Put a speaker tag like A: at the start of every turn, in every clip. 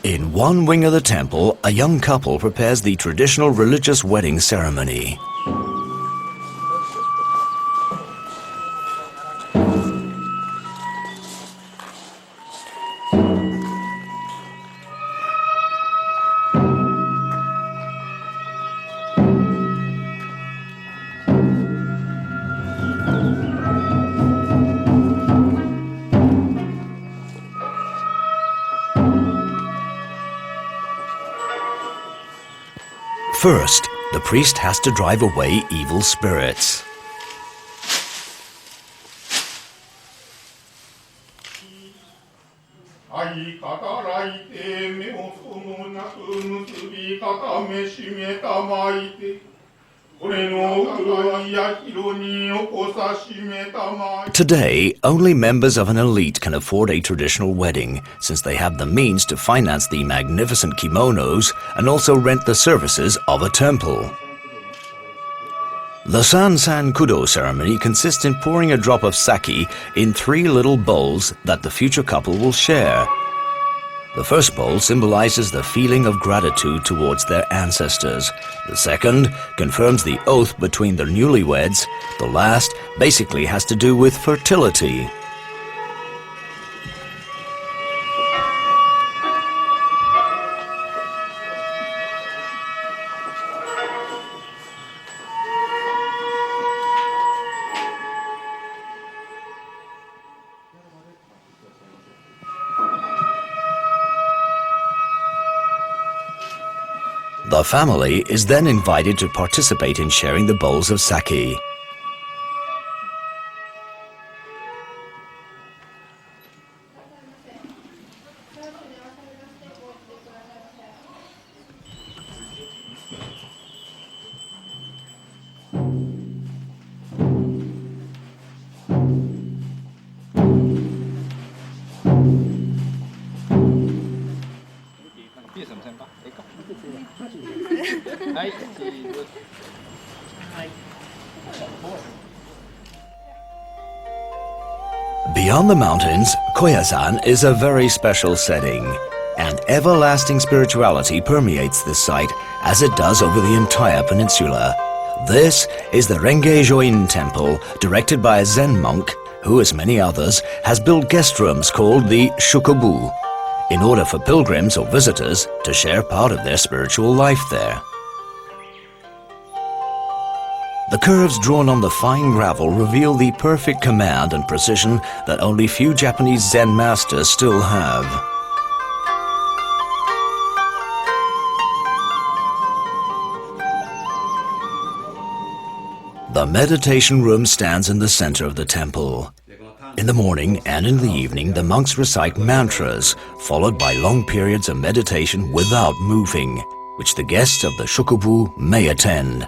A: In one wing of the temple, a young couple prepares the traditional religious wedding ceremony. First, the priest has to drive away evil spirits. Today, only members of an elite can afford a traditional wedding, since they have the means to finance the magnificent kimonos and also rent the services of a temple. The San Kudo ceremony consists in pouring a drop of sake in 3 little bowls that the future couple will share. The first bowl symbolizes the feeling of gratitude towards their ancestors. The second confirms the oath between the newlyweds. The last basically has to do with fertility. The family is then invited to participate in sharing the bowls of sake. Beyond the mountains, Koyazan is a very special setting, and everlasting spirituality permeates this site as it does over the entire peninsula. This is the Renge Join temple, directed by a Zen monk who, as many others, has built guest rooms called the Shukobu, in order for pilgrims or visitors to share part of their spiritual life there. The curves drawn on the fine gravel reveal the perfect command and precision that only few Japanese Zen masters still have. The meditation room stands in the center of the temple. In the morning and in the evening, the monks recite mantras, followed by long periods of meditation without moving, which the guests of the Shukobu may attend.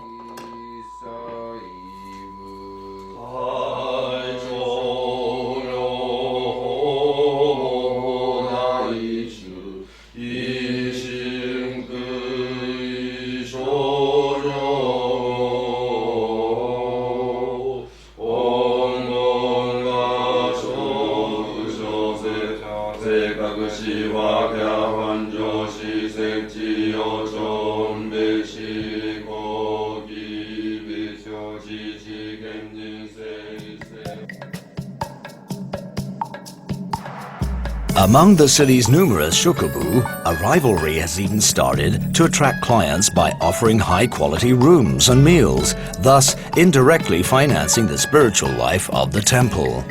A: Among the city's numerous shukobu, a rivalry has even started to attract clients by offering high-quality rooms and meals, thus indirectly financing the spiritual life of the temple.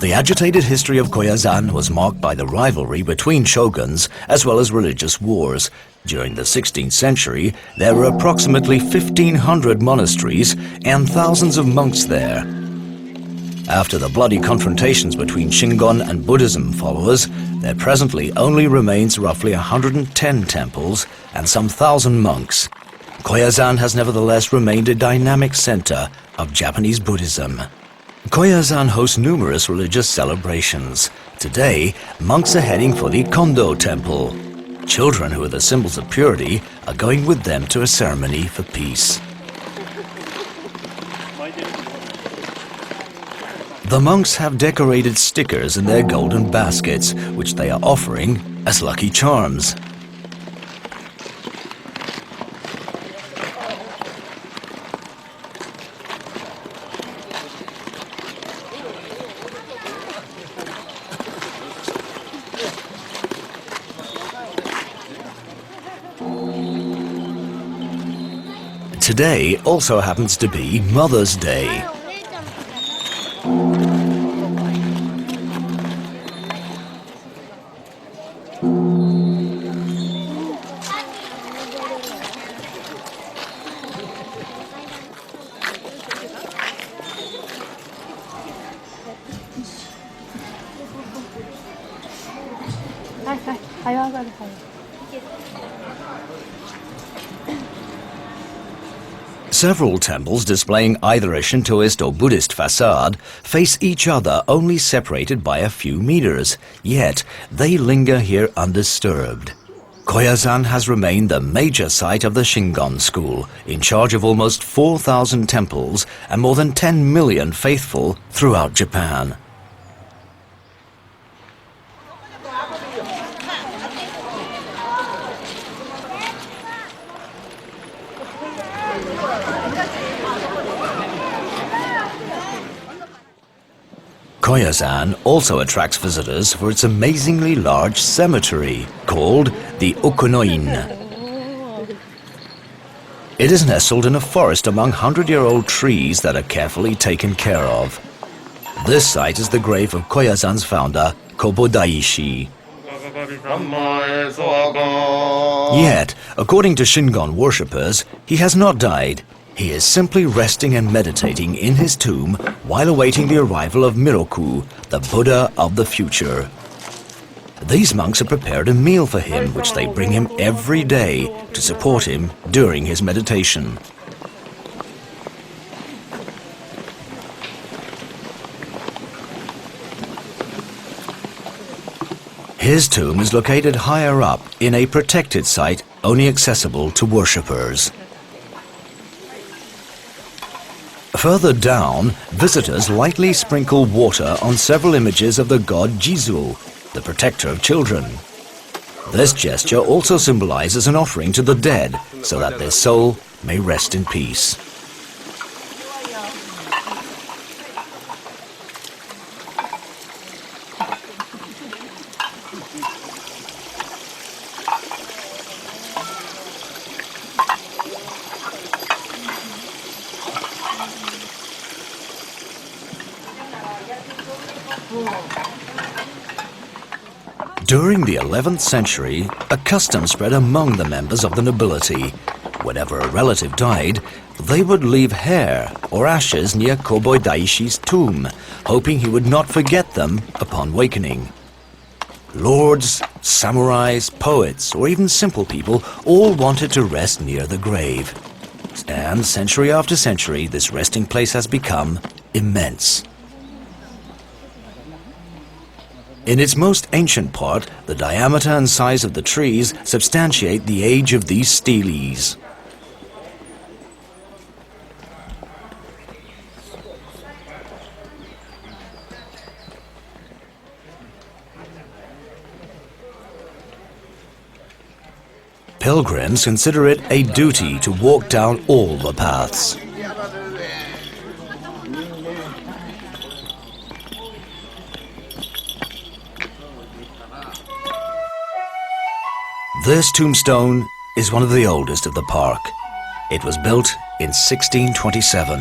A: The agitated history of Koyazan was marked by the rivalry between shoguns as well as religious wars. During the 16th century, there were approximately 1,500 monasteries and thousands of monks there. After the bloody confrontations between Shingon and Buddhism followers, there presently only remains roughly 110 temples and some 1,000 monks. Koyazan has nevertheless remained a dynamic center of Japanese Buddhism. Koyazan hosts numerous religious celebrations. Today, monks are heading for the Kondo temple. Children who are the symbols of purity are going with them to a ceremony for peace. The monks have decorated stickers in their golden baskets, which they are offering as lucky charms. Today also happens to be Mother's Day. Several temples displaying either a Shintoist or Buddhist facade face each other only separated by a few meters, yet they linger here undisturbed. Koyazan has remained the major site of the Shingon school, in charge of almost 4,000 temples and more than 10 million faithful throughout Japan. Koyazan also attracts visitors for its amazingly large cemetery, called the Okunoin. It is nestled in a forest among 100-year-old trees that are carefully taken care of. This site is the grave of Koyazan's founder, Kobodaishi. Yet, according to Shingon worshippers, he has not died. He is simply resting and meditating in his tomb while awaiting the arrival of Miroku, the Buddha of the future. These monks have prepared a meal for him, which they bring him every day to support him during his meditation. His tomb is located higher up in a protected site only accessible to worshippers. Further down, visitors lightly sprinkle water on several images of the god Jizu, the protector of children. This gesture also symbolizes an offering to the dead, so that their soul may rest in peace. During the 11th century, a custom spread among the members of the nobility. Whenever a relative died, they would leave hair or ashes near Koboi Daishi's tomb, hoping he would not forget them upon wakening. Lords, samurais, poets, or even simple people all wanted to rest near the grave. And century after century, this resting place has become immense. In its most ancient part, the diameter and size of the trees substantiate the age of these steles. Pilgrims consider it a duty to walk down all the paths. This tombstone is one of the oldest of the park. It was built in 1627.